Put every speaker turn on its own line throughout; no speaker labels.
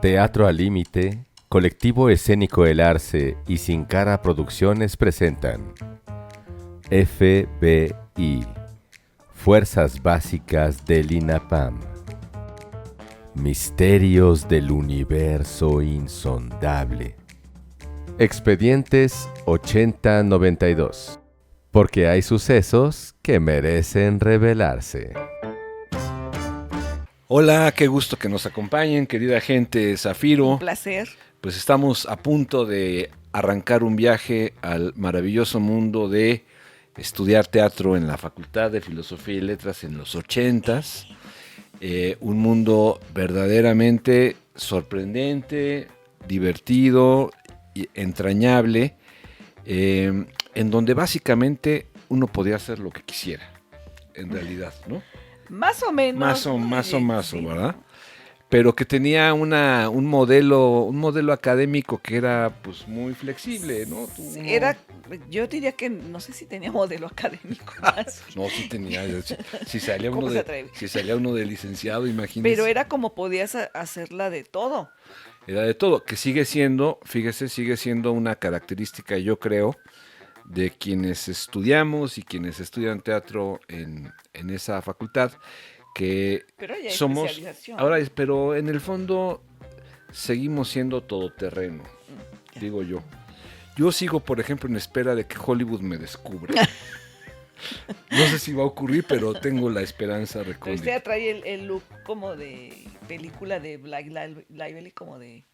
Teatro al Límite, Colectivo Escénico El Arce y Sin Cara Producciones presentan FBI, Fuerzas Básicas del INAPAM. Misterios del universo insondable. Expedientes 8092. Porque hay sucesos que merecen revelarse.
Hola, qué gusto que nos acompañen, querida gente Zafiro.
Un placer.
Pues estamos a punto de arrancar un viaje al maravilloso mundo de estudiar teatro en la Facultad de Filosofía y Letras en los 80s. Un mundo verdaderamente sorprendente, divertido y entrañable, en donde básicamente uno podía hacer lo que quisiera, en realidad, ¿no?
Más o menos.
Más o menos,
sí.
¿verdad? Pero que tenía un modelo académico que era pues muy flexible, ¿no?
Yo diría que no sé si tenía modelo académico.
No, sí tenía. Si salía
¿Cómo
uno
se atreve?
si salía uno de licenciado, imagínese.
Pero era como podías hacerla de todo.
Era de todo, que sigue siendo una característica, yo creo, de quienes estudiamos y quienes estudian teatro en esa facultad, que
Pero ya hay
somos
especialización.
pero en el fondo seguimos siendo todoterreno, digo yo. Yo sigo, por ejemplo, en espera de que Hollywood me descubra. No sé si va a ocurrir, pero tengo la esperanza
Pero
recóndita.
usted trae el look como de película de Black Lively, como de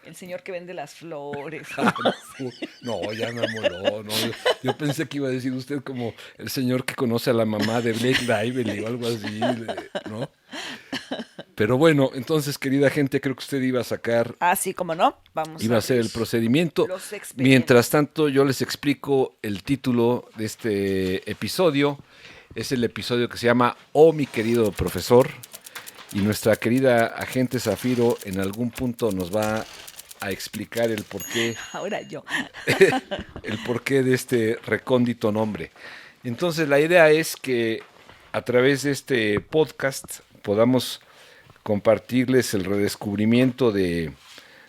el señor que vende las flores.
No, ya me amoló. No, yo pensé que iba a decir usted como el señor que conoce a la mamá de Blake Lively o algo así, ¿no? Pero bueno, entonces, querida gente, creo que usted iba a sacar...
Sí, como no. Vamos
iba a hacer el procedimiento.
Los expedientes.
Mientras tanto, yo les explico el título de este episodio. Es el episodio que se llama Oh, mi querido profesor. Y nuestra querida agente Zafiro en algún punto nos va a explicar el porqué.
Ahora yo.
El porqué de este recóndito nombre. Entonces, la idea es que a través de este podcast podamos compartirles el redescubrimiento de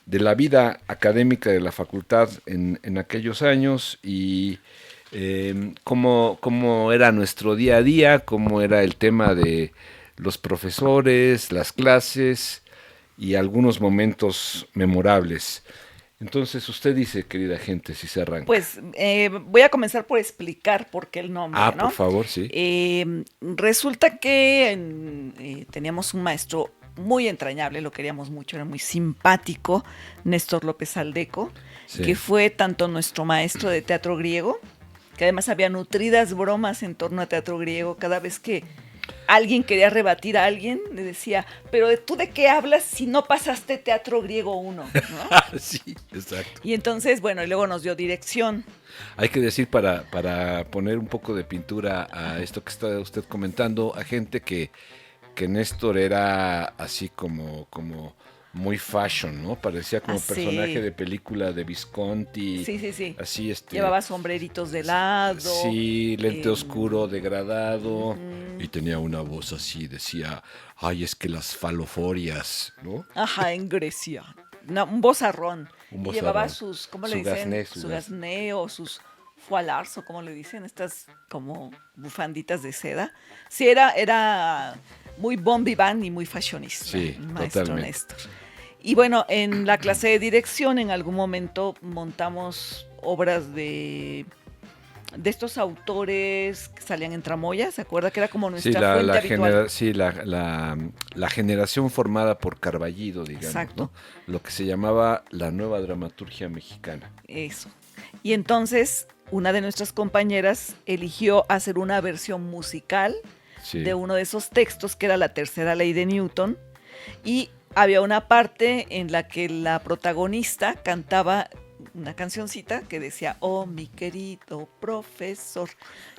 la vida académica de la facultad en aquellos años y cómo era nuestro día a día, cómo era el tema de los profesores, las clases y algunos momentos memorables. Entonces, usted dice, querida gente, si se arranca.
Pues voy a comenzar por explicar por qué el nombre, ¿no?
Por favor, sí.
Resulta que teníamos un maestro muy entrañable, lo queríamos mucho, era muy simpático, Néstor López Aldeco,
Sí.
que fue tanto nuestro maestro de teatro griego, que además había nutridas bromas en torno a teatro griego. Cada vez que alguien quería rebatir a alguien, le decía, pero ¿tú de qué hablas si no pasaste teatro griego 1? ¿No?
Sí, exacto.
Y entonces, bueno, y luego nos dio dirección.
Hay que decir para poner un poco de pintura a esto que está usted comentando, a gente que Néstor era así como muy fashion, ¿no? Parecía como personaje de película de Visconti.
Sí.
Así
Llevaba sombreritos de lado.
Sí, lente oscuro, degradado. Y tenía una voz así, decía, ay, es que las faloforias, ¿no?
Ajá, en Grecia. Un vozarrón.
Un
Y
vozarrón.
llevaba sus, ¿cómo le dicen?
Gasné,
Su gasné o sus foilars, o como le dicen, estas como bufanditas de seda. Sí, era muy bon vivant y muy fashionista.
Sí,
el maestro
totalmente.
Néstor. Y bueno, en la clase de dirección en algún momento montamos obras de estos autores que salían en Tramoya, ¿se acuerda? Que era como nuestra fuente habitual.
La generación formada por Carballido, digamos,
Exacto.
¿no? Lo que se llamaba la nueva dramaturgia mexicana.
Eso. Y entonces una de nuestras compañeras eligió hacer una versión musical de uno de esos textos, que era la tercera ley de Newton, y había una parte en la que la protagonista cantaba una cancioncita que decía, oh, mi querido profesor,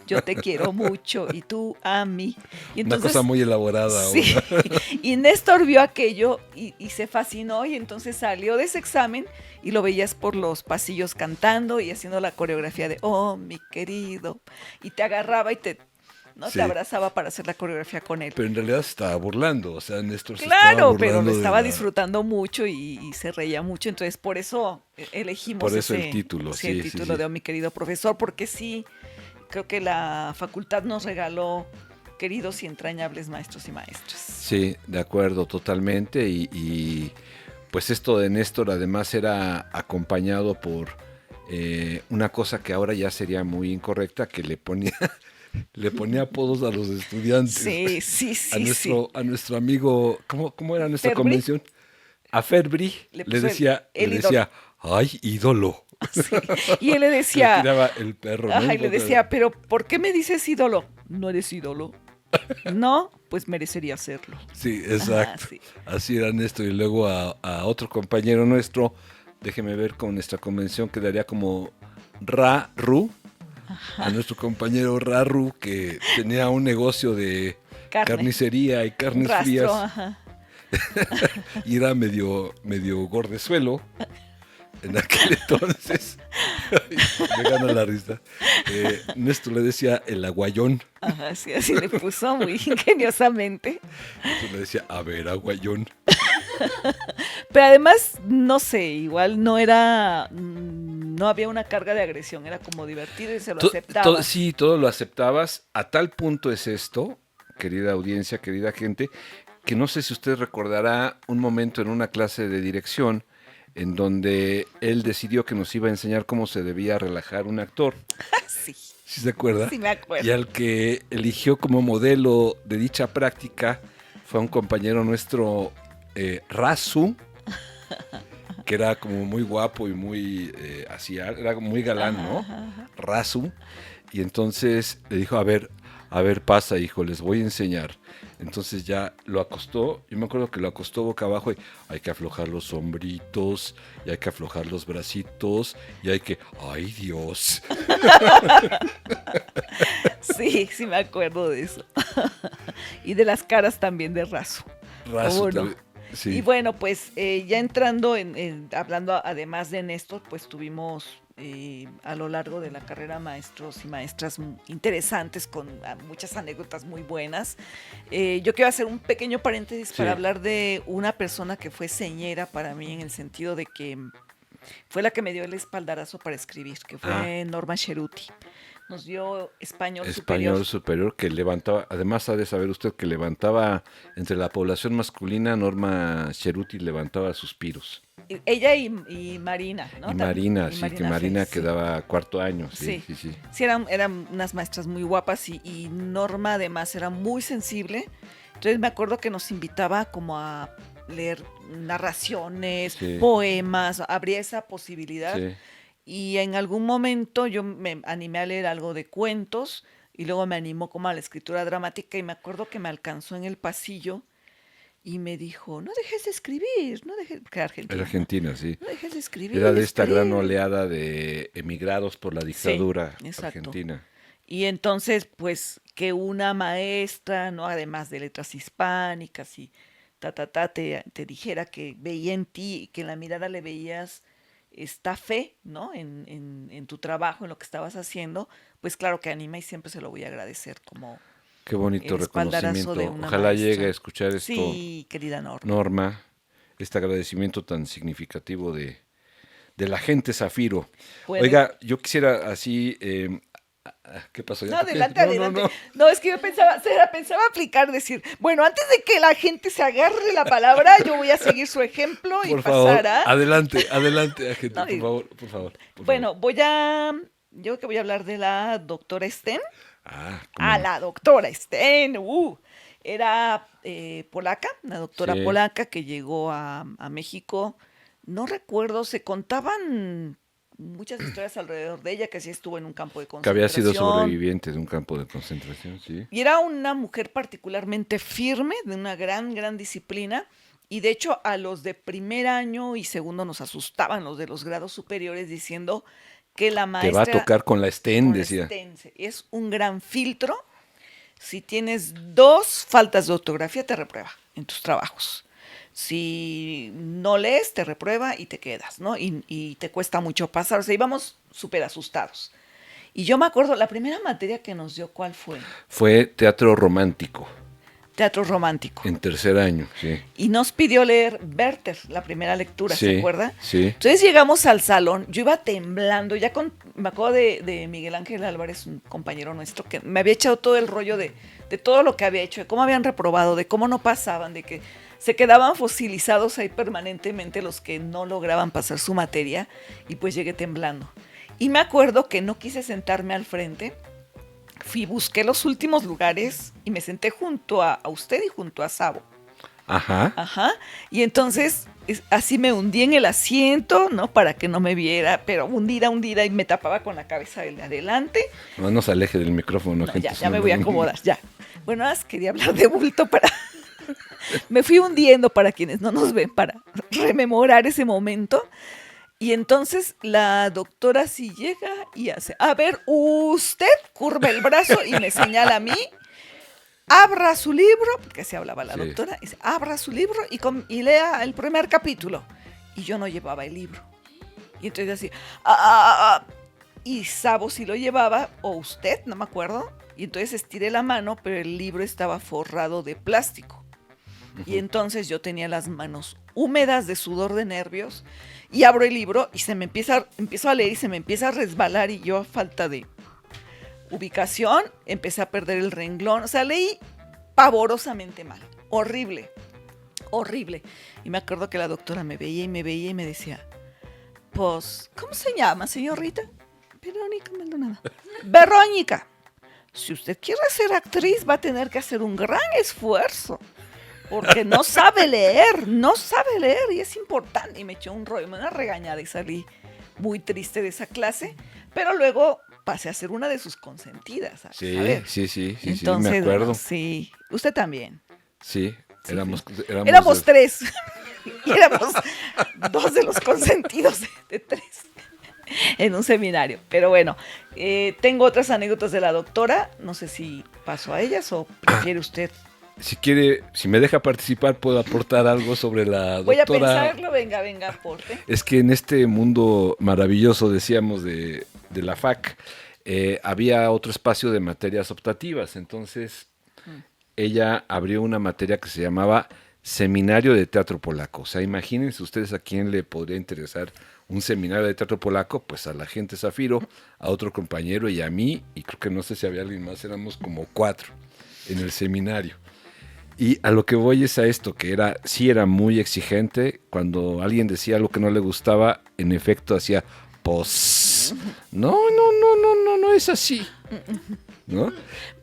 yo te quiero mucho y tú a mí. Y entonces,
una cosa muy elaborada.
Sí, y Néstor vio aquello y se fascinó, y entonces salió de ese examen y lo veías por los pasillos cantando y haciendo la coreografía de, oh, mi querido, y te agarraba y te ¿no?
Sí.
Te abrazaba para hacer la coreografía con él.
Pero en realidad se estaba burlando, o sea, Néstor se
Claro,
estaba
pero
burlando
lo
de
estaba
la-
disfrutando mucho y se reía mucho, entonces por eso elegimos
Por eso el
ese,
título,
el
sí,
título
sí.
de "Oh, mi querido profesor", porque sí, creo que la facultad nos regaló queridos y entrañables maestros y maestras.
Sí, de acuerdo, totalmente. Y, pues esto de Néstor además era acompañado por una cosa que ahora ya sería muy incorrecta, que le ponía, le ponía apodos a los estudiantes.
Sí, sí, sí, sí.
A nuestro amigo, ¿cómo era nuestra
Ferbri
convención? A Ferbri
le
le
puso
decía,
el ídolo.
ay, ídolo.
Sí. Y él le
Que le
decía,
tiraba el perro, ¿no?
ajá, y le decía, pero ¿por qué me dices ídolo? No eres ídolo. No, pues merecería serlo.
Sí,
Ajá,
exacto.
sí.
Así era Néstor. Y luego a otro compañero nuestro, déjeme ver, con nuestra convención quedaría como Ra-Ru. A nuestro compañero Ra-Ru, que tenía un negocio de
Carne.
carnicería y carnes
Rastro,
frías.
ajá.
Y era medio gordezuelo en aquel entonces. Me gana la risa. Néstor le decía el aguayón.
Ajá, sí, así le puso muy ingeniosamente.
Néstor le decía, a ver, aguayón.
Pero además, no sé, igual no era, no había una carga de agresión, era como divertido y se lo aceptaba.
Sí, todo lo aceptabas. A tal punto es esto, querida audiencia, querida gente, que no sé si usted recordará un momento en una clase de dirección en donde él decidió que nos iba a enseñar cómo se debía relajar un actor.
Sí,
¿Sí se acuerda?
sí me acuerdo.
Y al que eligió como modelo de dicha práctica fue un compañero nuestro, Razu, que era como muy guapo y muy así, era muy galán, ¿no?
Ajá.
Razu. Y entonces le dijo, a ver, pasa, hijo, les voy a enseñar. Entonces ya lo acostó, yo me acuerdo que lo acostó boca abajo y hay que aflojar los hombritos, y hay que aflojar los bracitos, y hay que, ¡ay Dios!
Sí, sí me acuerdo de eso. Y de las caras también de Razo.
Razu
¿Cómo no?
también, sí.
Y bueno, pues ya entrando hablando además de Néstor, pues tuvimos a lo largo de la carrera maestros y maestras interesantes con muchas anécdotas muy buenas. Yo quiero hacer un pequeño paréntesis
Sí.
para hablar de una persona que fue señera para mí, en el sentido de que fue la que me dio el espaldarazo para escribir, que fue Norma Cheruti. Nos dio español
Superior que levantaba, además ha de saber usted que levantaba entre la población masculina, Norma Cheruti levantaba suspiros.
Ella y Marina, ¿no?
Y Marina,
Y
sí, que Marina
Félix, sí.
quedaba cuarto año, sí.
Sí, eran unas maestras muy guapas y Norma además era muy sensible. Entonces me acuerdo que nos invitaba como a leer narraciones,
Sí.
poemas, habría esa posibilidad.
Sí.
Y en algún momento yo me animé a leer algo de cuentos y luego me animó como a la escritura dramática y me acuerdo que me alcanzó en el pasillo y me dijo, no dejes de escribir, no dejes, porque era argentina.
Era Argentina, sí.
No dejes de escribir.
Era de esta gran
escribe".
oleada de emigrados por la dictadura
exacto.
argentina.
Y entonces, pues, que una maestra, ¿no? Además de letras hispánicas y te dijera que veía en ti, que en la mirada le veías esta fe, ¿no? En tu trabajo, en lo que estabas haciendo, pues claro que anima y siempre se lo voy a agradecer como
Qué bonito
el espaldarazo
reconocimiento.
de una
Ojalá
maestra.
llegue a escuchar esto,
Sí, querida Norma.
Norma, este agradecimiento tan significativo de la gente Zafiro.
¿Puede?
Oiga, yo quisiera así... ¿qué pasó?
No,
¿Ya toqué?
adelante,
No,
adelante.
no.
No, es que yo pensaba aplicar, decir, bueno, antes de que la gente se agarre la palabra, yo voy a seguir su ejemplo y
Por favor,
pasar a...
adelante, gente,
No,
por favor.
Bueno, yo que voy a hablar de la doctora Sten.
¿Cómo no?
La doctora Sten, era polaca, una doctora
Sí.
polaca que llegó a México. No recuerdo, se contaban muchas historias alrededor de ella, que sí estuvo en un campo de
Que
concentración.
había sido sobreviviente de un campo de concentración, sí.
Y era una mujer particularmente firme, de una gran disciplina. Y de hecho, a los de primer año y segundo nos asustaban los de los grados superiores diciendo que la maestra...
Te va a tocar con la Sten,
con la
decía.
Sten. Es un gran filtro. Si tienes 2 faltas de ortografía, te reprueba en tus trabajos. Si no lees, te reprueba y te quedas, ¿no? Y te cuesta mucho pasar. O sea, íbamos súper asustados. Y yo me acuerdo, la primera materia que nos dio, ¿cuál fue?
Fue teatro romántico.
Teatro romántico.
En tercer año, sí.
Y nos pidió leer Werther, la primera lectura,
Sí,
¿se acuerda?
sí.
Entonces llegamos al salón, yo iba temblando, me acuerdo de Miguel Ángel Álvarez, un compañero nuestro, que me había echado todo el rollo de todo lo que había hecho, de cómo habían reprobado, de cómo no pasaban, de que se quedaban fosilizados ahí permanentemente los que no lograban pasar su materia, y pues llegué temblando. Y me acuerdo que no quise sentarme al frente, busqué los últimos lugares y me senté junto a usted y junto a Sabo.
Ajá.
Ajá. Y entonces así me hundí en el asiento, ¿no? Para que no me viera, pero hundida, y me tapaba con la cabeza del de adelante.
No nos aleje del micrófono,
No,
gente.
ya me voy a acomodar, ya. Bueno, nada más quería hablar de bulto para... Me fui hundiendo, para quienes no nos ven, para rememorar ese momento. Y entonces la doctora sí llega y hace, a ver, usted curva el brazo y me señala a mí, abra su libro, porque así hablaba la doctora, y dice, abra su libro y lea el primer capítulo. Y yo no llevaba el libro. Y entonces así, y Sabo sí lo llevaba, o usted, no me acuerdo. Y entonces estiré la mano, pero el libro estaba forrado de plástico. Y entonces yo tenía las manos húmedas de sudor de nervios y abro el libro y empiezo a leer y se me empieza a resbalar, y yo, a falta de ubicación, empecé a perder el renglón. O sea, leí pavorosamente mal. Horrible. Y me acuerdo que la doctora me veía y me decía, pues, ¿cómo se llama, señorita? Verónica Maldonado. Verónica, si usted quiere ser actriz va a tener que hacer un gran esfuerzo, porque no sabe leer y es importante. Y me echó un rollo, una regañada y salí muy triste de esa clase, pero luego pasé a ser una de sus consentidas.
Sí,
Entonces,
me acuerdo.
Bueno, sí, usted también.
Sí, éramos
tres. Y éramos dos de los consentidos de tres en un seminario. Pero bueno, tengo otras anécdotas de la doctora. No sé si paso a ellas o prefiere usted.
Si quiere, si me deja participar, puedo aportar algo sobre la doctora.
Voy a pensarlo, venga, aporte.
Es que en este mundo maravilloso, decíamos, de la FAC, había otro espacio de materias optativas. Entonces, ella abrió una materia que se llamaba Seminario de Teatro Polaco. O sea, imagínense ustedes a quién le podría interesar un seminario de teatro polaco. Pues a la gente Zafiro, a otro compañero y a mí, y creo que no sé si había alguien más, éramos como 4 en el seminario. Y a lo que voy es a esto, que sí era muy exigente. Cuando alguien decía algo que no le gustaba, en efecto hacía pos. No es así, ¿no?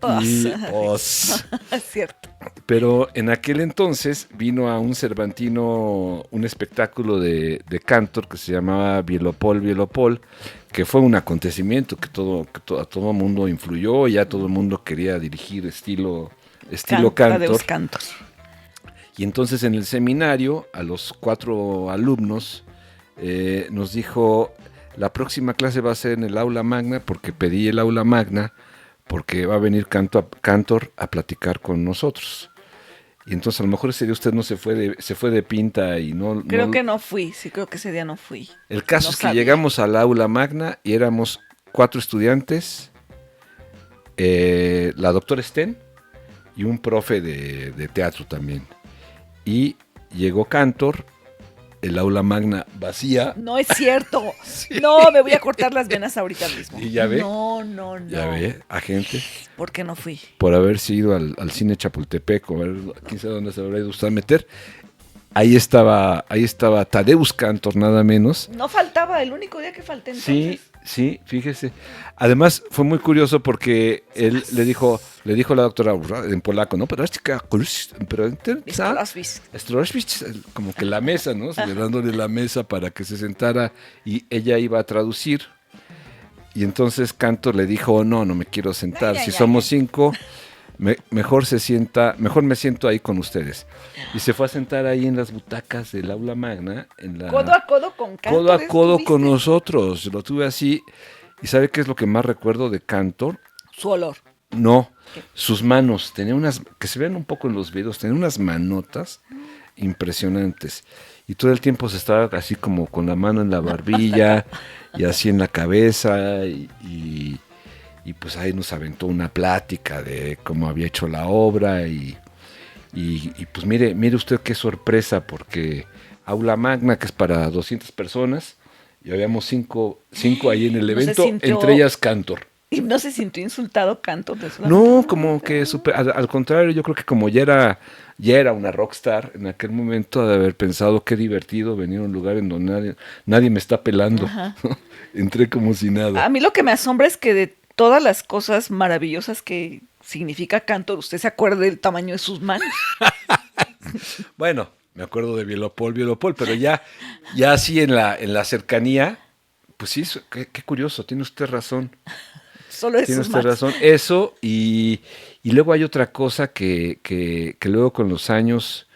Pos.
Es cierto.
Pero en aquel entonces vino a un Cervantino un espectáculo de Cantor que se llamaba Bielopol, que fue un acontecimiento que a todo mundo influyó. Ya todo el mundo quería dirigir estilo Cantor. Y entonces en el seminario, a los 4 alumnos, nos dijo, la próxima clase va a ser en el aula magna, porque pedí el aula magna, porque va a venir Cantor a platicar con nosotros. Y entonces a lo mejor ese día usted no se fue de pinta y no...
Creo que no fui, sí, creo que ese día no fui.
El caso es que llegamos al aula magna y éramos 4 estudiantes, la doctora Sten y un profe de teatro también. Y llegó Cantor, el aula magna vacía.
No es cierto. Sí. No, me voy a cortar las venas ahorita mismo.
¿Y ya ve?
No.
Ya ve, agente.
¿Por qué no fui?
Por haberse ido al cine Chapultepec, o quién sabe dónde se habrá ido usted a meter. Ahí estaba Tadeusz Kantor, nada menos.
No faltaba, el único día que falté entonces.
Sí, fíjese. Además, fue muy curioso porque él le dijo a la doctora en polaco, ¿no? Pero como que la mesa, ¿no? Señalándole la mesa para que se sentara y ella iba a traducir. Y entonces Cantor le dijo, no me quiero sentar. Si somos 5, mejor me siento ahí con ustedes. Y se fue a sentar ahí en las butacas del aula magna.
Codo a codo con Cantor.
Codo a codo con nosotros. Lo tuve así. ¿Y sabe qué es lo que más recuerdo de Cantor?
Su olor.
No, sus manos. Tenía unas, que se ven un poco en los videos, tenía unas manotas impresionantes. Y todo el tiempo se estaba así como con la mano en la barbilla y así en la cabeza. Y pues ahí nos aventó una plática de cómo había hecho la obra y pues mire usted qué sorpresa, porque aula magna, que es para 200 personas, y habíamos cinco ahí en el evento, entre ellas Cantor.
¿Y no se sintió insultado Cantor?
No, como que al contrario, yo creo que como ya era una rockstar en aquel momento, de haber pensado qué divertido venir a un lugar en donde nadie me está pelando. Entré como si nada.
A mí lo que me asombra es que de todas las cosas maravillosas que significa Cantor, usted se acuerda del tamaño de sus manos.
Bueno, me acuerdo de Bielopol, pero ya así en la cercanía, pues sí, qué curioso, tiene usted razón.
Solo
tiene usted razón. Eso, y luego hay otra cosa que luego con los años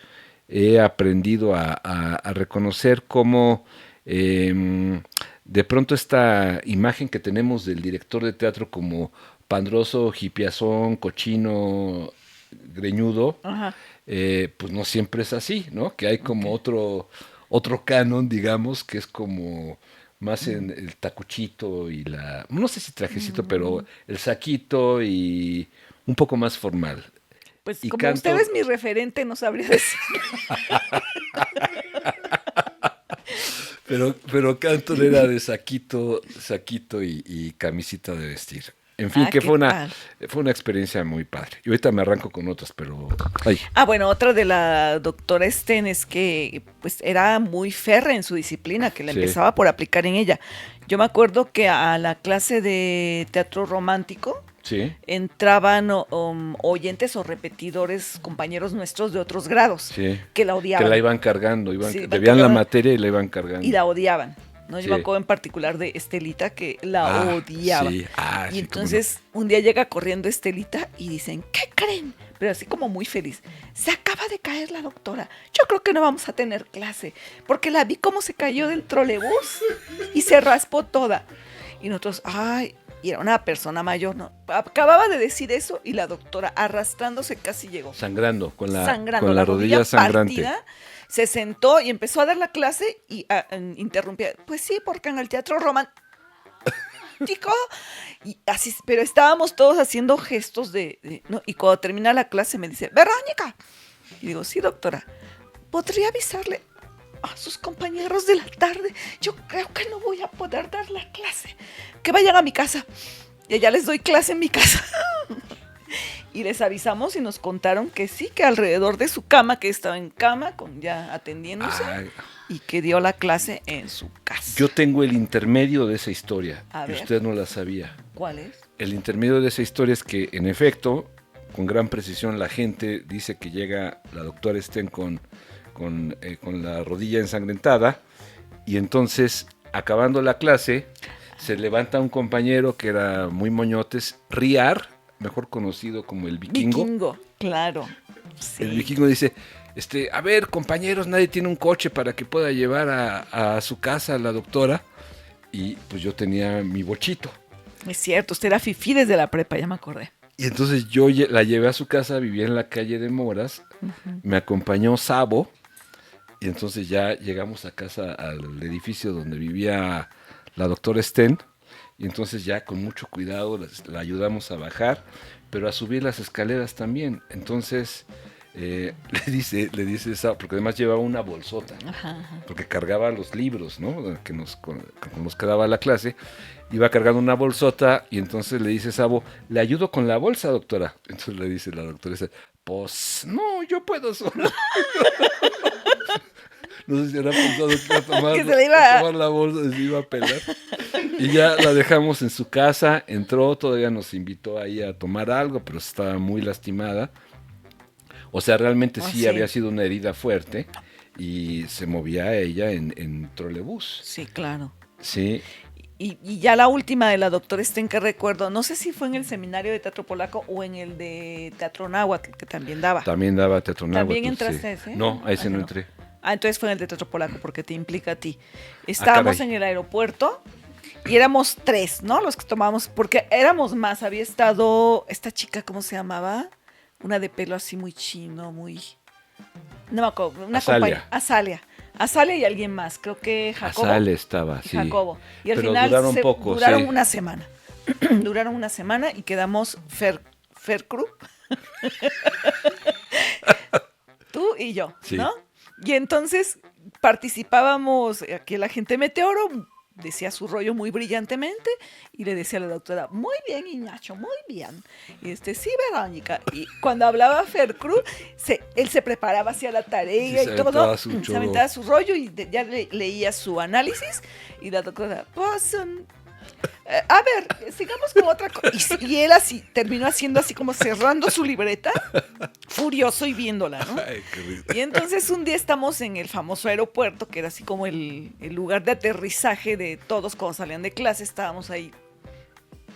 he aprendido a reconocer, como de pronto esta imagen que tenemos del director de teatro como pandroso, hipiazón, cochino, greñudo, pues no siempre es así, ¿no? Que hay como otro canon, digamos, que es como más en el tacuchito y no sé si trajecito, pero el saquito y un poco más formal.
Pues y como usted es mi referente, no sabría decir.
Pero Cantor era de saquito y camisita de vestir. En fin, que fue una experiencia muy padre. Y ahorita me arranco con otras, pero... Ay.
Bueno, otra de la doctora Sten es que pues era muy férrea en su disciplina, que la empezaba por aplicar en ella. Yo me acuerdo que a la clase de teatro romántico entraban oyentes o repetidores, compañeros nuestros de otros grados, que la odiaban.
Que la iban cargando, debían la materia y la iban cargando.
Y la odiaban. ¿No? Yo me acuerdo en particular de Estelita, que la odiaba. Y entonces un día llega corriendo Estelita y dicen, ¿qué creen? Pero así como muy feliz. Se acaba de caer la doctora. Yo creo que no vamos a tener clase, porque la vi como se cayó del trolebús y se raspó toda. Y nosotros, y era una persona mayor, ¿no? Acababa de decir eso y la doctora arrastrándose casi llegó.
Sangrando, con la rodilla sangrante. Partida,
se sentó y empezó a dar la clase y interrumpía. Pues sí, porque en el teatro romántico, y así, pero estábamos todos haciendo gestos ¿no? Y cuando termina la clase me dice, Verónica. Y digo, sí, doctora, ¿podría avisarle a sus compañeros de la tarde? Yo creo que no voy a poder dar la clase. Que vayan a mi casa. Y ya les doy clase en mi casa. Y les avisamos y nos contaron que sí, que alrededor de su cama, que estaba en cama, ya atendiéndose, y que dio la clase en su casa.
Yo tengo el intermedio de esa historia, y usted no la sabía.
¿Cuál es?
El intermedio de esa historia es que, en efecto, con gran precisión, la gente dice que llega la doctora Sten con la rodilla ensangrentada, y entonces, acabando la clase, se levanta un compañero que era muy moñotes, Riar, mejor conocido como el Vikingo.
Vikingo, claro. Sí.
El Vikingo dice, a ver, compañeros, nadie tiene un coche para que pueda llevar a su casa a la doctora. Y pues yo tenía mi bochito.
Es cierto, usted era fifí desde la prepa, ya me acordé.
Y entonces yo la llevé a su casa, vivía en la calle de Moras, me acompañó Sabo, y entonces ya llegamos a casa, al edificio donde vivía la doctora Sten. Y entonces ya con mucho cuidado la ayudamos a bajar, pero a subir las escaleras también. Entonces le dice esa, porque además llevaba una bolsota, porque cargaba los libros, ¿no? Con los que daba la clase. Iba cargando una bolsota y entonces le dice Sabo, ¿le ayudo con la bolsa, doctora? Entonces le dice la doctora, pues no, yo puedo solo. No sé si era pensado que iba a tomar la bolsa y se iba a pelar. Y ya la dejamos en su casa, entró, todavía nos invitó ahí a tomar algo, pero estaba muy lastimada. O sea, realmente sí había sido una herida fuerte y se movía ella en trolebús.
Sí, claro.
Sí.
Y ya la última de la doctora Sten que recuerdo, no sé si fue en el seminario de teatro polaco o en el de teatro náhuatl, que también daba.
También daba teatro náhuatl.
¿También entraste ese?
No, a ese no entré.
Entonces fue en el de teatro polaco, porque te implica a ti. Estábamos en el aeropuerto y éramos 3, ¿no? Los que tomábamos, porque éramos más. Había estado esta chica, ¿cómo se llamaba? Una de pelo así muy chino, muy... No me acuerdo. Una compañera. Azalia y alguien más. Creo que Jacobo.
Azalia estaba, sí.
Jacobo. Y al
pero
final
duraron poco,
duraron una semana. Duraron una semana y quedamos Fercru. Tú y yo,
Sí.
¿no? Y entonces participábamos, aquí el agente Meteoro decía su rollo muy brillantemente y le decía a la doctora, muy bien, Ignacio, muy bien. Y sí, Verónica. Y cuando hablaba Fercru, él se preparaba hacia la tarea
Sí,
y todo,
se
se aventaba su rollo y ya leía su análisis y la doctora, pues... a ver, sigamos con otra cosa. Y él así, terminó haciendo así como cerrando su libreta, furioso y viéndola, ¿no?
Ay, qué risa.
Y entonces un día estamos en el famoso aeropuerto, que era así como el lugar de aterrizaje de todos cuando salían de clase. Estábamos ahí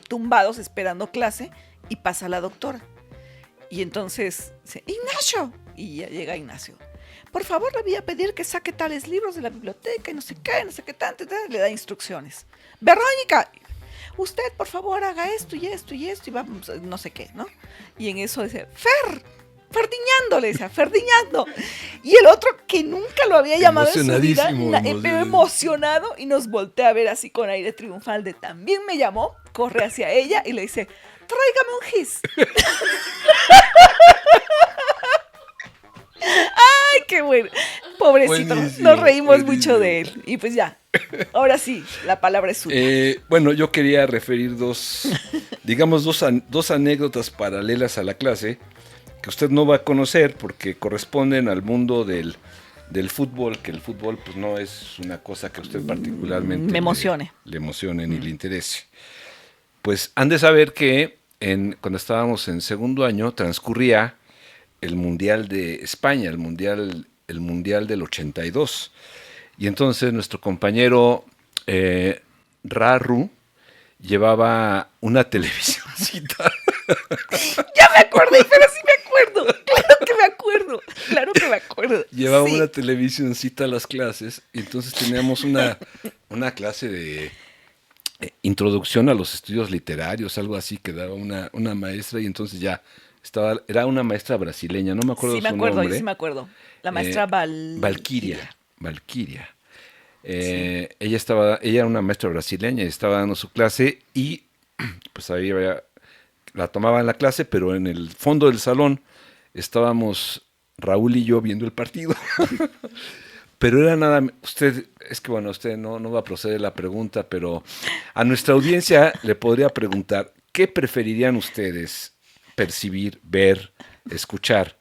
tumbados esperando clase y pasa la doctora. Y entonces dice, Ignacio. Y ya llega Ignacio. Por favor, le voy a pedir que saque tales libros de la biblioteca y no sé qué tanto. Le da instrucciones. Verónica, usted por favor haga esto y esto y esto y vamos, no sé qué, ¿no? Y en eso dice, Ferdiñando, le decía, Ferdiñando. Y el otro que nunca lo había llamado en su vida, pero emocionado, y nos voltea a ver así con aire triunfal de también me llamó, corre hacia ella y le dice, tráigame un gis. Ay, qué bueno. Pobrecito,
Buenísimo,
nos reímos
buenísimo.
mucho de él. Y pues ya, ahora sí, la palabra es suya.
Bueno, yo quería referir dos anécdotas paralelas a la clase que usted no va a conocer porque corresponden al mundo del fútbol, que el fútbol pues no es una cosa que a usted particularmente
me emocione.
le emocione ni le interese. Pues han de saber que cuando estábamos en segundo año transcurría el Mundial de España, el Mundial del 82. Y entonces nuestro compañero Raru llevaba una televisioncita.
Ya me acordé, pero sí me acuerdo. Claro que me acuerdo.
Llevaba
Sí.
una televisioncita a las clases y entonces teníamos una clase de introducción a los estudios literarios, algo así que daba una maestra y entonces ya era una maestra brasileña, no me acuerdo
Sí me
su
acuerdo,
nombre.
yo sí me acuerdo. La maestra
Valquiria. Ella era una maestra brasileña y estaba dando su clase y pues ahí la tomaba en la clase, pero en el fondo del salón estábamos Raúl y yo viendo el partido. Pero era nada, usted no va a proceder la pregunta, pero a nuestra audiencia le podría preguntar, ¿qué preferirían ustedes percibir, ver, escuchar?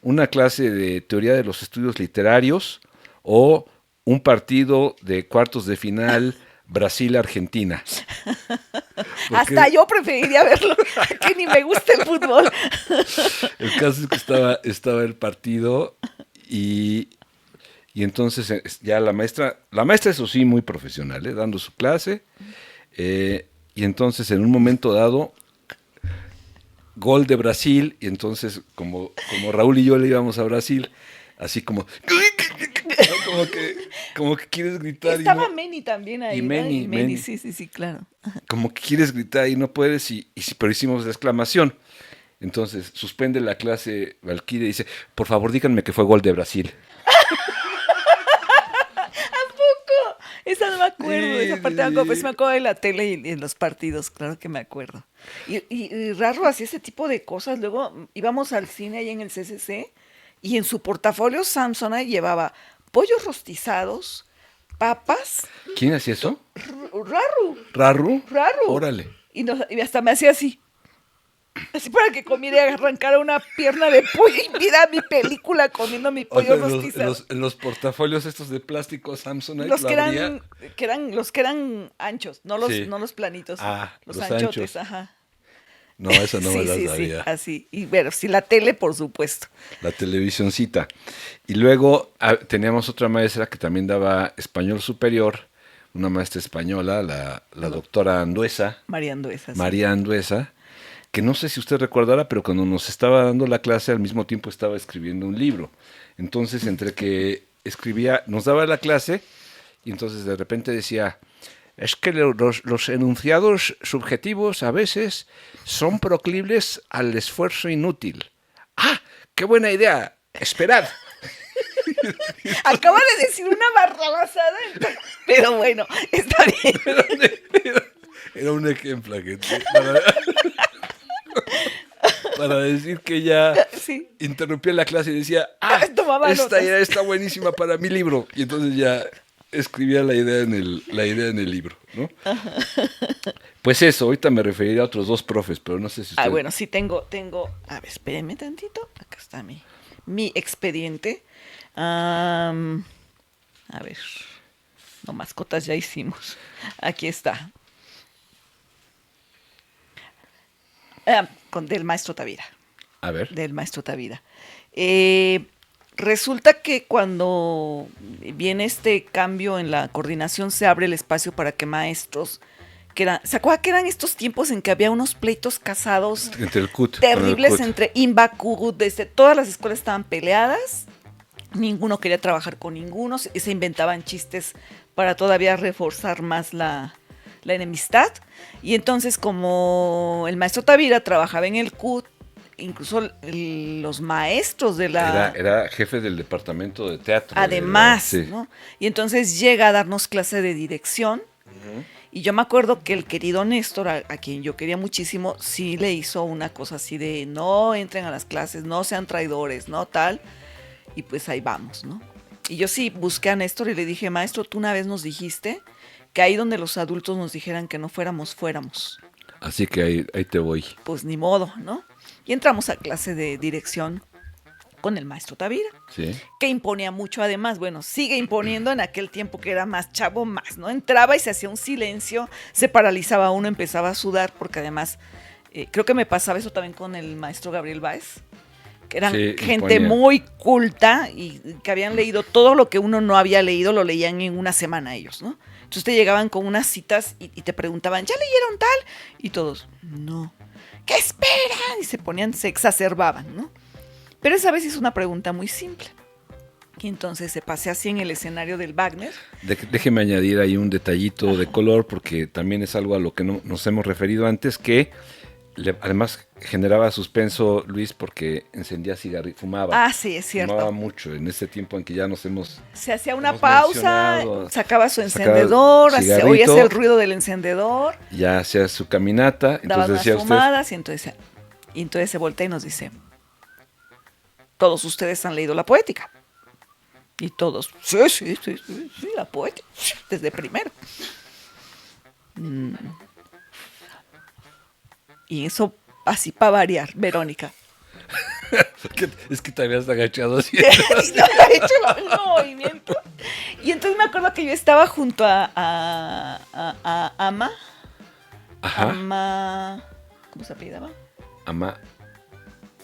¿Una clase de teoría de los estudios literarios o un partido de cuartos de final Brasil-Argentina?
Hasta yo preferiría verlo, que ni me gusta el fútbol.
El caso es que estaba el partido y entonces ya la maestra eso sí muy profesional, dando su clase, y entonces en un momento dado gol de Brasil, y entonces como Raúl y yo le íbamos a Brasil, así como como que quieres gritar.
Estaba Meni también ahí.
Y Meni.
Sí, claro.
Como que quieres gritar y no puedes, pero hicimos la exclamación. Entonces suspende la clase Valkyria y dice, por favor díganme que fue gol de Brasil.
Esa no me acuerdo,
Sí,
esa parte no me acuerdo, pues me acuerdo de la tele y en los partidos, claro que me acuerdo. Y Rarro hacía ese tipo de cosas, luego íbamos al cine ahí en el CCC y en su portafolio Samsonite llevaba pollos rostizados, papas.
¿Quién hacía eso?
Rarru.
Órale.
Y hasta me hacía así para que comiera y arrancara una pierna de pollo y viera mi película comiendo mi pollo rostizado.
En los portafolios estos de plástico Samsonite.
Los que eran anchos, no los planitos. Los anchotes,
anchos.
ajá.
No, esa no me la
Sí,
sabía.
así. Y bueno, sí, la tele, por supuesto.
La televisioncita. Y luego teníamos otra maestra que también daba español superior, una maestra española, la doctora Anduesa.
María Anduesa. Sí.
María Anduesa, que no sé si usted recordará, pero cuando nos estaba dando la clase, al mismo tiempo estaba escribiendo un libro. Entonces, entre que escribía, nos daba la clase, y entonces de repente decía, es que los enunciados subjetivos a veces son proclives al esfuerzo inútil. ¡Ah! ¡Qué buena idea! ¡Esperad!
Acaba de decir una barrabasada, pero bueno, está bien.
Era un ejemplo, gente. Para decir que ella
Sí.
interrumpía la clase y decía,
Tomaba
esta
notas.
idea está buenísima para mi libro. Y entonces ya escribía la idea en el libro, ¿no? Pues eso, ahorita me referiré a otros dos profes, pero no sé si usted...
Bueno, sí tengo, a ver, espérenme tantito, acá está mi expediente. A ver, no, mascotas ya hicimos, aquí está. Del maestro Tavira,
A ver.
del maestro Tavira. Resulta que cuando viene este cambio en la coordinación se abre el espacio para que maestros... ¿Se acuerda que eran estos tiempos en que había unos pleitos casados
Entre el CUT.
terribles
con el CUT.
entre INBA, CUT, desde todas las escuelas estaban peleadas, ninguno quería trabajar con ninguno, se inventaban chistes para todavía reforzar más la enemistad, y entonces como el maestro Tavira trabajaba en el CUT, incluso los maestros de la...
Era jefe del departamento de teatro.
Además,
sí.
¿no? Y entonces llega a darnos clase de dirección. Y yo me acuerdo que el querido Néstor, a quien yo quería muchísimo, sí le hizo una cosa así de no entren a las clases, no sean traidores, no tal. Y pues ahí vamos, ¿no? Y yo sí busqué a Néstor y le dije, maestro, tú una vez nos dijiste que ahí donde los adultos nos dijeran que no fuéramos, fuéramos.
Así que ahí te voy.
Pues ni modo, ¿no? Y entramos a clase de dirección con el maestro Tavira,
Sí.
que imponía mucho además, bueno, sigue imponiendo en aquel tiempo que era más chavo, más, ¿no? Entraba y se hacía un silencio, se paralizaba uno, empezaba a sudar, porque además, creo que me pasaba eso también con el maestro Gabriel Báez, que eran gente muy culta y que habían leído todo lo que uno no había leído, lo leían en una semana ellos, ¿no? Entonces te llegaban con unas citas y te preguntaban, ¿ya leyeron tal? Y todos, no. ¿Qué esperan? Y se exacerbaban, ¿no? Pero esa vez hizo una pregunta muy simple. Y entonces se pasea así en el escenario del Wagner.
Déjeme añadir ahí un detallito de color, porque también es algo a lo que nos hemos referido antes, que además generaba suspenso, Luis, porque encendía cigarrillo, fumaba.
Ah, sí, es cierto.
Fumaba mucho en ese tiempo en que ya nos hemos...
Se hacía una pausa, sacaba su
sacaba
encendedor,
cigarrito,
oías el ruido del encendedor.
Ya hacía su caminata.
Daba
entonces
unas
decía
fumadas y entonces se voltea y nos dice, todos ustedes han leído la poética. Y todos, sí, la poética, desde primero. Y eso, así para variar, Verónica.
Es que te habías agachado así.
No había hecho el mismo movimiento. Y entonces me acuerdo que yo estaba junto a Ama.
Ajá.
Ama, ¿cómo se apellidaba?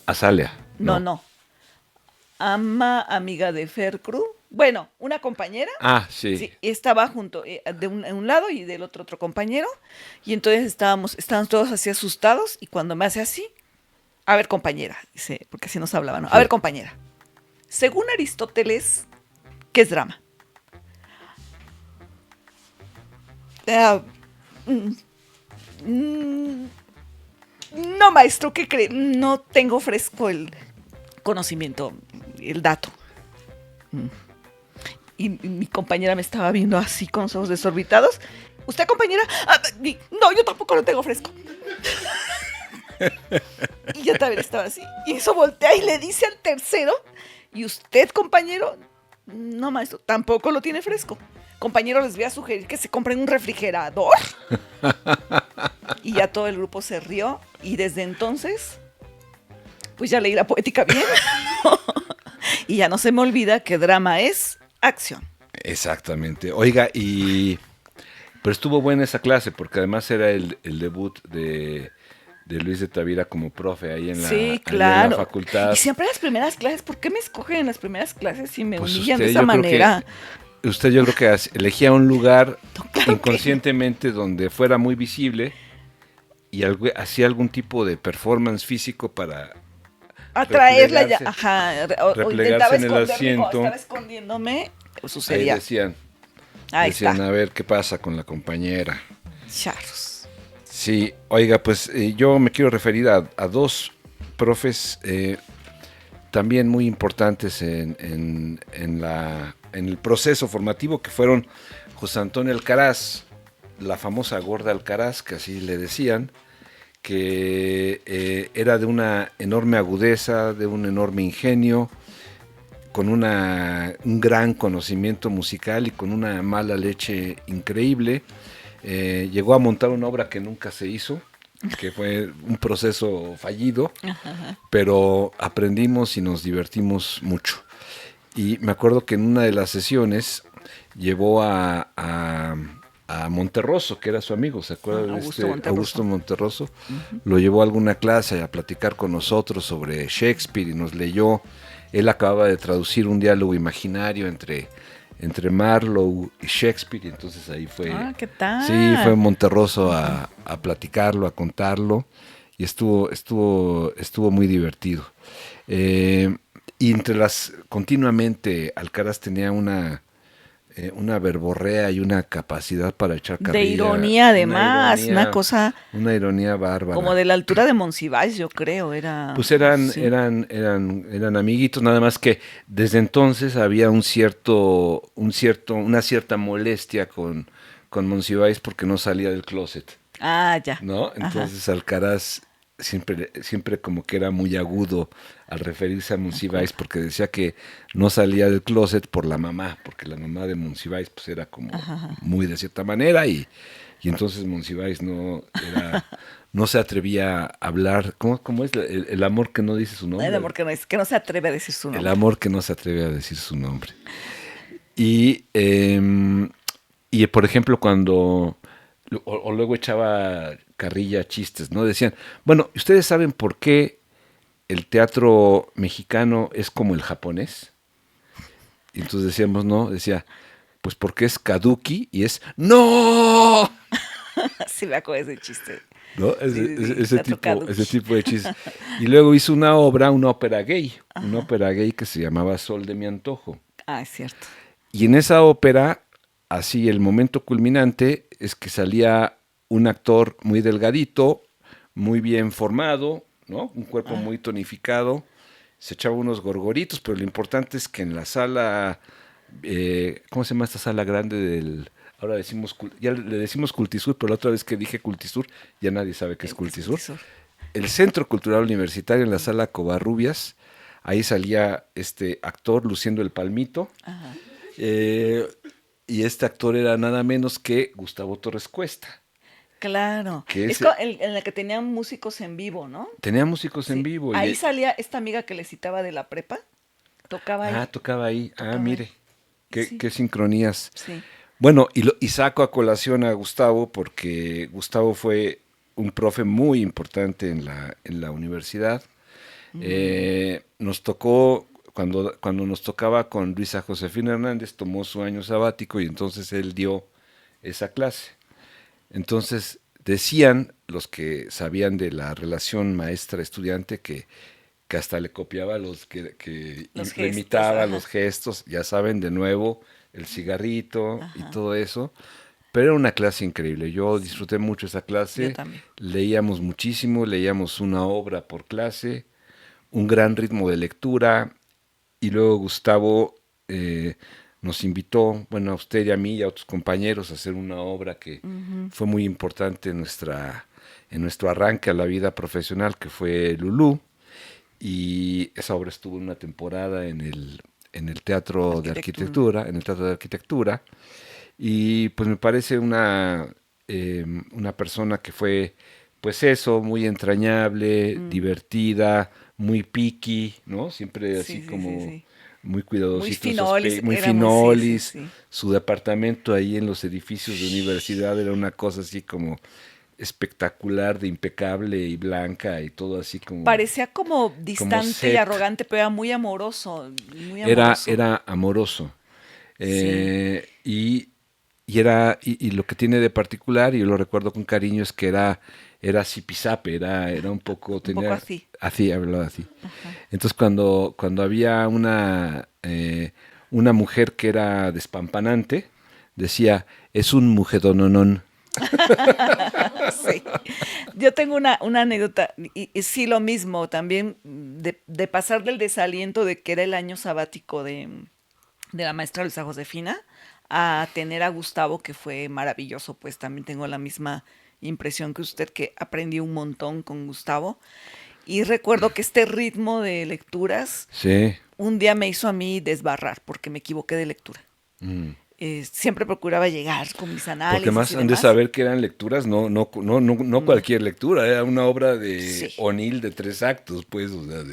Azalea.
No. Ama, amiga de Fercru. Bueno, una compañera.
Ah, sí.
Sí, estaba junto de un lado y del otro compañero. Y entonces estábamos todos así asustados. Y cuando me hace así, a ver, compañera, dice, porque así nos hablaban, ¿no? A ver, compañera. Según Aristóteles, ¿qué es drama? No, maestro, ¿qué cree? No tengo fresco el conocimiento, el dato. Y mi compañera me estaba viendo así con los ojos desorbitados. ¿Usted, compañera? No, yo tampoco lo tengo fresco. Y yo también estaba así. Y eso voltea y le dice al tercero, ¿y usted, compañero? No, maestro, tampoco lo tiene fresco. Compañero, les voy a sugerir que se compren un refrigerador. Y ya todo el grupo se rió. Y desde entonces, pues ya leí la poética bien. Y ya no se me olvida que drama es acción.
Exactamente. Oiga, pero estuvo buena esa clase, porque además era el debut de Luis de Tavira como profe ahí en la facultad.
Y siempre las primeras clases, ¿por qué me escogen en las primeras clases y me
pues
humillan de esa manera?
Usted yo creo que elegía un lugar inconscientemente donde fuera muy visible y hacía algún tipo de performance físico para
atraerla ya, ajá, o intentaba
en el asiento.
Estaba escondiéndome, sucedía.
Ahí decían, a ver qué pasa con la compañera.
Charros.
Sí, oiga, pues yo me quiero referir a dos profes también muy importantes en el proceso formativo, que fueron José Antonio Alcaraz la famosa Gorda Alcaraz, que así le decían, que era de una enorme agudeza, de un enorme ingenio, con un gran conocimiento musical y con una mala leche increíble. Llegó a montar una obra que nunca se hizo, que fue un proceso fallido, pero aprendimos y nos divertimos mucho. Y me acuerdo que en una de las sesiones llevó a Monterroso, que era su amigo, ¿se acuerdan de Augusto Monterroso? Uh-huh. Lo llevó a alguna clase a platicar con nosotros sobre Shakespeare y nos leyó. Él acababa de traducir un diálogo imaginario entre Marlowe y Shakespeare, y entonces ahí fue.
¿Qué tal?
Sí, fue Monterroso a platicarlo, a contarlo, y estuvo muy divertido. Y continuamente Alcaraz tenía una verborrea y una capacidad para echar carrilla.
De ironía, además, una cosa...
Una ironía bárbara.
Como de la altura de Monsiváis, yo creo, era...
Pues eran amiguitos, nada más que desde entonces había una cierta molestia con Monsiváis porque no salía del closet.
Ah, ya.
¿No? Entonces Alcaraz siempre como que era muy agudo al referirse a Monsiváis, porque decía que no salía del closet por la mamá, porque la mamá de Monsiváis pues era como muy de cierta manera, y entonces Monsiváis no se atrevía a hablar. ¿Cómo es el amor que no dice su nombre?
El amor que no se atreve a decir su nombre.
El amor que no se atreve a decir su nombre. Y por ejemplo, cuando... O luego echaba carrilla, chistes, ¿no? Decían, bueno, ¿ustedes saben por qué el teatro mexicano es como el japonés? Y entonces decíamos, no, decía, pues porque es kaduki y es ¡no!
Sí, me acuerdo de ese chiste.
¿No? Ese tipo de chistes. Y luego hizo una ópera gay, una ópera gay que se llamaba Sol de mi antojo.
Ah, es cierto.
Y en esa ópera, así el momento culminante es que salía un actor muy delgadito, muy bien formado, ¿no? Un cuerpo muy tonificado, se echaba unos gorgoritos, pero lo importante es que en la sala, ¿cómo se llama esta sala grande ahora ya le decimos Cultisur, pero la otra vez que dije Cultisur, ya nadie sabe qué es Cultisur. El Centro Cultural Universitario, en la sala Covarrubias, ahí salía este actor luciendo el palmito. Ajá. Y este actor era nada menos que Gustavo Torres Cuesta.
Claro. Es en la que tenían músicos en vivo, ¿no?
Tenía músicos en vivo.
Ahí salía esta amiga que le citaba de la prepa. Tocaba ahí.
Tocaba ahí. Mire. Qué sincronías.
Sí.
Bueno, y saco a colación a Gustavo porque Gustavo fue un profe muy importante en la universidad. Nos tocó... Cuando nos tocaba con Luisa Josefina Hernández, tomó su año sabático y entonces él dio esa clase. Entonces decían los que sabían de la relación maestra-estudiante que hasta le copiaba que imitaba los gestos, ya saben, de nuevo, el cigarrito y todo eso. Pero era una clase increíble. Yo disfruté mucho esa clase.
Yo también.
Leíamos muchísimo, leíamos una obra por clase, un gran ritmo de lectura. Y luego Gustavo nos invitó, bueno, a usted y a mí y a otros compañeros a hacer una obra que fue muy importante en nuestro arranque a la vida profesional, que fue Lulú. Y esa obra estuvo una temporada en el Teatro de Arquitectura, Y pues me parece una persona que fue, pues eso, muy entrañable, divertida, muy picky, ¿no? Siempre así como muy cuidadosito. Muy finolis. Su departamento ahí en los edificios de universidad era una cosa así como espectacular, de impecable y blanca y todo así como...
Parecía como distante y arrogante, pero era muy amoroso. Muy amoroso.
Era amoroso. Y lo que tiene de particular, y yo lo recuerdo con cariño, es que era zipizape, era un poco...
poco así.
Así, hablaba así. Ajá. Entonces cuando había una mujer que era despampanante, decía, es un mujedononón.
Sí. Yo tengo una anécdota, y sí lo mismo, también de pasar del desaliento de que era el año sabático de la maestra Luisa Josefina, a tener a Gustavo, que fue maravilloso, pues también tengo la misma impresión que usted, que aprendí un montón con Gustavo. Y recuerdo que este ritmo de lecturas,
Sí.
un día me hizo a mí desbarrar, porque me equivoqué de lectura. Siempre procuraba llegar con mis análisis.
Porque más han de saber que eran lecturas, no cualquier lectura, era una obra de O'Neill de 3 actos, pues, o sea,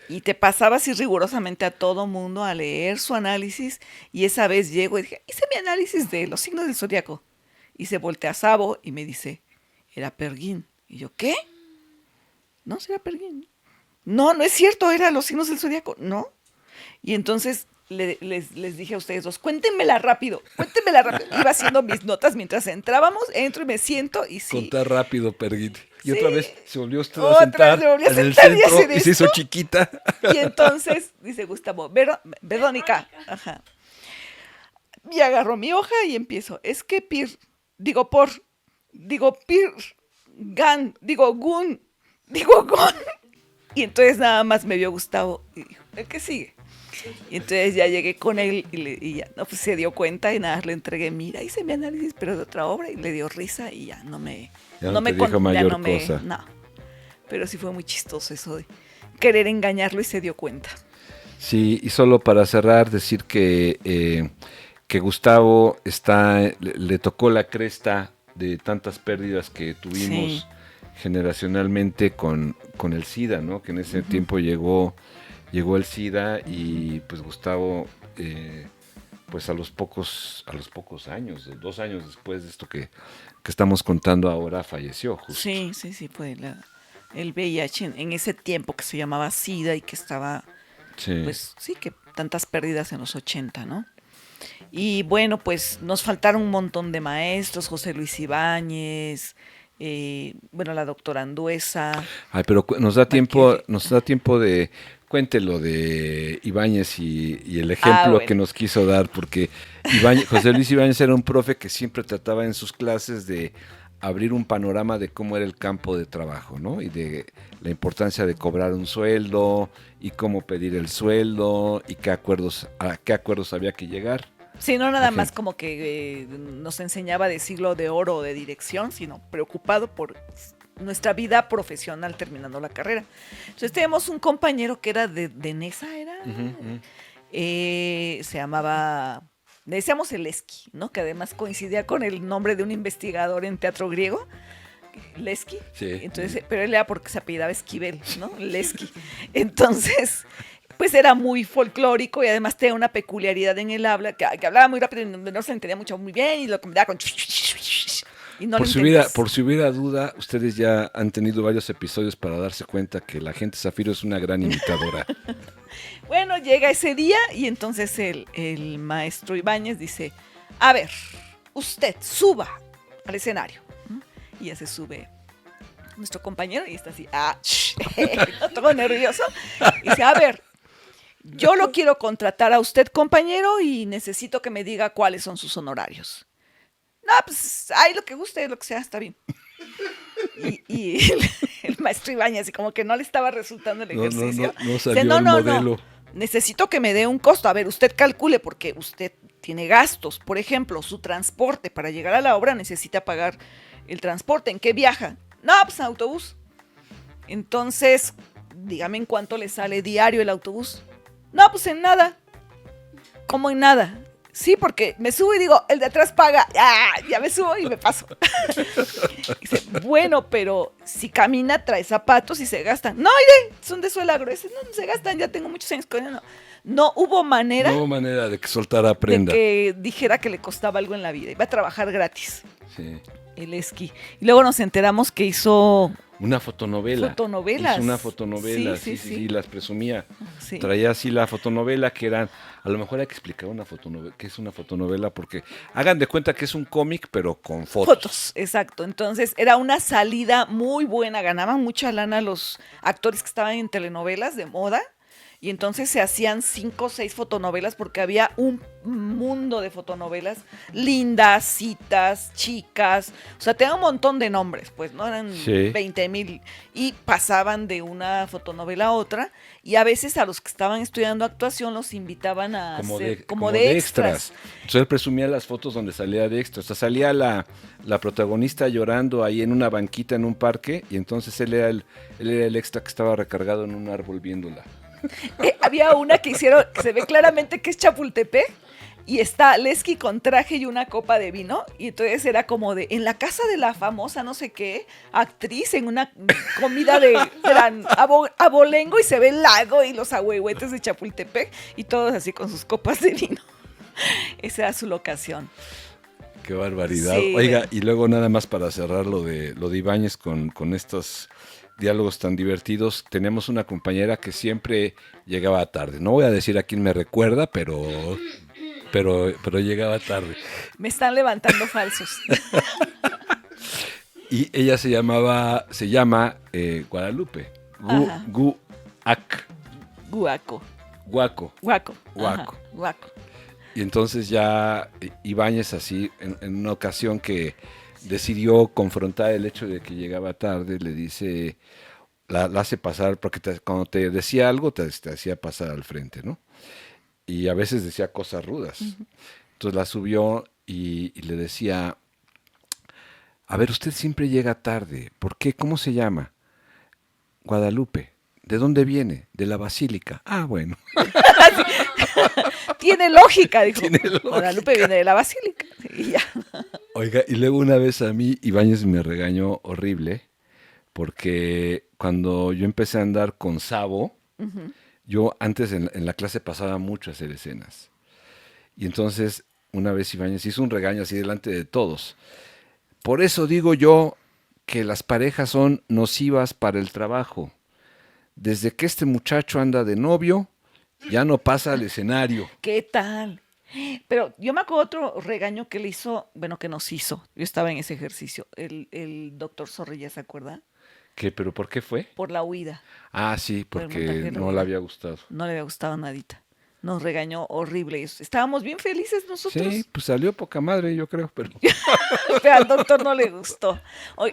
Y te pasaba así rigurosamente a todo mundo a leer su análisis, y esa vez llego y dije, hice mi análisis de los signos del zodiaco. Y se voltea a Sabo y me dice, era Perguín. Y yo, ¿qué? No, será Perguín. No, no es cierto, era los signos del zodiaco. No. Y entonces les dije a ustedes dos, cuéntenmela rápido. Iba haciendo mis notas mientras entrábamos, entro y me siento y sí.
Contar rápido, Perguín. Y
Sí.
otra vez se volvió usted a sentar en el centro y se hizo chiquita.
Y entonces, dice Gustavo, Verónica, ajá. Y agarró mi hoja y empiezo, es que Gun. Y entonces nada más me vio Gustavo y dijo, ¿el qué sigue? Y entonces ya llegué con él y ya, no, pues se dio cuenta y nada, le entregué, mira, hice mi análisis, pero de otra obra, y le dio risa y ya no me...
Ya no te dijo mayor cosa.
No, pero sí fue muy chistoso eso de querer engañarlo y se dio cuenta.
Sí, y solo para cerrar, decir que Gustavo le tocó la cresta de tantas pérdidas que tuvimos generacionalmente con el SIDA, ¿no? Que en ese tiempo llegó el SIDA y pues Gustavo, pues a los pocos años, 2 años después de esto que estamos contando ahora, falleció justo.
Sí, fue el VIH en ese tiempo que se llamaba SIDA y que estaba, pues sí, que tantas pérdidas en los 80, ¿no? Y bueno, pues nos faltaron un montón de maestros, José Luis Ibáñez, bueno, la doctora Anduesa.
Ay, pero nos da tiempo de... Cuéntelo de Ibáñez y el ejemplo que nos quiso dar, porque José Luis Ibáñez era un profe que siempre trataba en sus clases de abrir un panorama de cómo era el campo de trabajo, ¿no? Y de la importancia de cobrar un sueldo y cómo pedir el sueldo y a qué acuerdos había que llegar.
Sí, no nada más como que nos enseñaba de siglo de oro o de dirección, sino preocupado por nuestra vida profesional terminando la carrera. Entonces tenemos un compañero que era de Nesa, se llamaba, le decíamos el Leski, ¿no? Que además coincidía con el nombre de un investigador en teatro griego, Leski.
Sí.
Entonces, pero él era porque se apellidaba Esquivel, ¿no? Leski. Entonces, pues era muy folclórico y además tenía una peculiaridad en el habla, que hablaba muy rápido y no se entendía muy bien, y lo que me daba con... Y no
por si hubiera duda, ustedes ya han tenido varios episodios para darse cuenta que la gente Zafiro es una gran imitadora.
Bueno, llega ese día y entonces el maestro Ibáñez dice, a ver, usted suba al escenario. Y ya se sube nuestro compañero y está así, todo nervioso. Y dice, a ver, yo lo quiero contratar a usted, compañero, y necesito que me diga cuáles son sus honorarios. No, pues, lo que guste, lo que sea, está bien. Y el maestro Ibáñez, así como que no le estaba resultando el ejercicio.
No salió el modelo.
Necesito que me dé un costo. A ver, usted calcule, porque usted tiene gastos. Por ejemplo, su transporte para llegar a la obra necesita pagar el transporte. ¿En qué viaja? No, pues en autobús. Entonces, dígame en cuánto le sale diario el autobús. No, pues en nada. ¿Cómo en nada? Sí, porque me subo y digo, el de atrás paga. Ya me subo y me paso. Dice, bueno, pero si camina, trae zapatos y se gastan. No, mire, son de suela gruesa. No se gastan, ya tengo muchos años con él. No hubo manera.
No hubo manera de que soltara prenda.
De que dijera que le costaba algo en la vida. Iba a trabajar gratis.
Sí.
El esquí. Y luego nos enteramos que hizo...
Una fotonovela.
Fotonovelas.
Hizo una fotonovela, sí, las presumía.
Sí.
Traía así la fotonovela que eran, a lo mejor hay que explicar qué es una fotonovela, porque hagan de cuenta que es un cómic, pero con fotos.
Fotos, exacto. Entonces era una salida muy buena, ganaban mucha lana los actores que estaban en telenovelas de moda, y entonces se hacían 5 o 6 fotonovelas porque había un mundo de fotonovelas, lindas, citas, chicas, o sea, tenía un montón de nombres, pues, ¿no? Eran 20,000 y pasaban de una fotonovela a otra y a veces a los que estaban estudiando actuación los invitaban a hacer como de extras.
Entonces él presumía las fotos donde salía de extras, o sea, salía la protagonista llorando ahí en una banquita en un parque y entonces él era el extra que estaba recargado en un árbol viéndola.
Había una que hicieron, que se ve claramente que es Chapultepec, y está Lesky con traje y una copa de vino, y entonces era como de, en la casa de la famosa no sé qué, actriz, en una comida de abolengo, y se ve el lago y los ahuehuetes de Chapultepec, y todos así con sus copas de vino. Esa era su locación.
Qué barbaridad.
Sí,
oiga,
bueno.
Y luego nada más para cerrar lo de Ibáñez con estos diálogos tan divertidos, tenemos una compañera que siempre llegaba tarde. No voy a decir a quién me recuerda, pero llegaba tarde.
Me están levantando falsos.
Y ella se llama Guadalupe.
Guaco.
Guaco.
Ajá, Guaco.
Y entonces ya Ibáñez así, en una ocasión que decidió confrontar el hecho de que llegaba tarde, le dice, la hace pasar, porque cuando te decía algo, te hacía pasar al frente, ¿no? Y a veces decía cosas rudas. Uh-huh. Entonces la subió y le decía, a ver, usted siempre llega tarde, ¿por qué? ¿Cómo se llama? Guadalupe. ¿De dónde viene? De la Basílica. Ah, bueno.
Tiene lógica, dijo.
Tiene lógica.
Guadalupe viene de la Basílica. Y ya.
Oiga, y luego una vez a mí Ibáñez me regañó horrible, porque cuando yo empecé a andar con Sabo, uh-huh. Yo antes en la clase pasaba mucho a hacer escenas. Y entonces una vez Ibáñez hizo un regaño así delante de todos. Por eso digo yo que las parejas son nocivas para el trabajo. Desde que este muchacho anda de novio, ya no pasa al escenario.
¿Qué tal? Pero yo me acuerdo otro regaño que le hizo, bueno, que nos hizo. Yo estaba en ese ejercicio. El doctor Zorrilla, ¿se acuerda?
¿Qué? ¿Pero por qué fue?
Por la huida.
Ah, sí, porque no le había gustado.
No le había gustado nadita. Nos regañó horrible. Estábamos bien felices nosotros.
Sí, pues salió poca madre, yo creo, pero...
Pero al doctor no le gustó.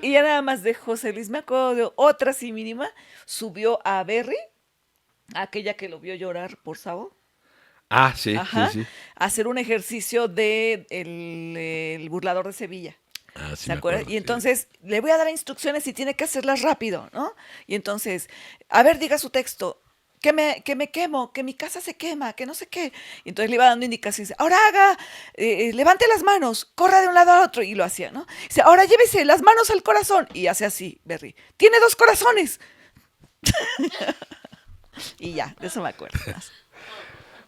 Y ya nada más de José Luis, me acuerdo de otra así mínima, subió a Berry, aquella que lo vio llorar por Sabo.
Ah, sí,
ajá,
sí.
A hacer un ejercicio de el burlador de Sevilla.
Ah, sí,
¿se acuerda? Y entonces le voy a dar instrucciones y tiene que hacerlas rápido, ¿no? Y entonces, a ver, diga su texto. Que me quemo, que mi casa se quema, que no sé qué. Y entonces le iba dando indicaciones. Ahora haga, levante las manos, corra de un lado a otro. Y lo hacía, ¿no? Dice, ahora llévese las manos al corazón. Y hace así, Berry. Tiene 2 corazones. Y ya, de eso me acuerdo.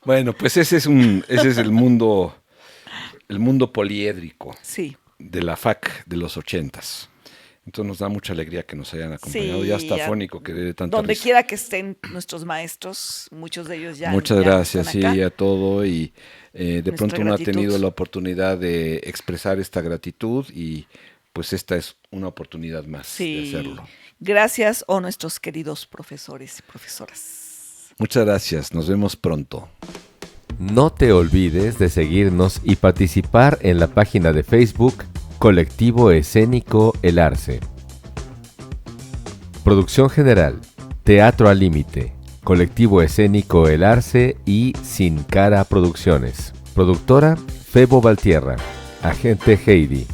Bueno, pues ese es el mundo poliédrico.
Sí.
De la FAC de los 80s. Entonces nos da mucha alegría que nos hayan acompañado.
Sí,
ya está afónico que dé tanta
donde
risa.
quiera que estén nuestros maestros, muchos de ellos ya.
Muchas gracias, sí, a todo. Y de
nuestra
pronto uno
gratitud.
ha tenido la oportunidad de expresar esta gratitud y pues esta es una oportunidad más de hacerlo.
Gracias a nuestros queridos profesores y profesoras.
Muchas gracias, nos vemos pronto.
No te olvides de seguirnos y participar en la página de Facebook Colectivo Escénico El Arce. Producción general, Teatro al Límite, Colectivo Escénico El Arce y Sin Cara Producciones. Productora, Febo Valtierra, Agente Heidi.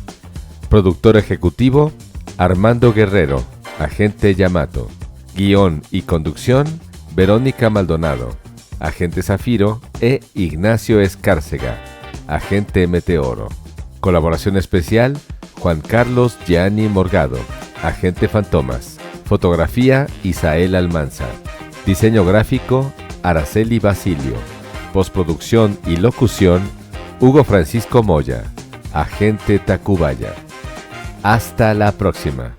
Productor ejecutivo, Armando Guerrero, Agente Yamato. Guión y conducción, Verónica Maldonado, Agente Zafiro e Ignacio Escárcega, Agente Meteoro. Colaboración especial, Juan Carlos Gianni Morgado, Agente Fantomas. Fotografía, Isael Almanza. Diseño gráfico, Araceli Basilio. Postproducción y locución, Hugo Francisco Moya, Agente Tacubaya. Hasta la próxima.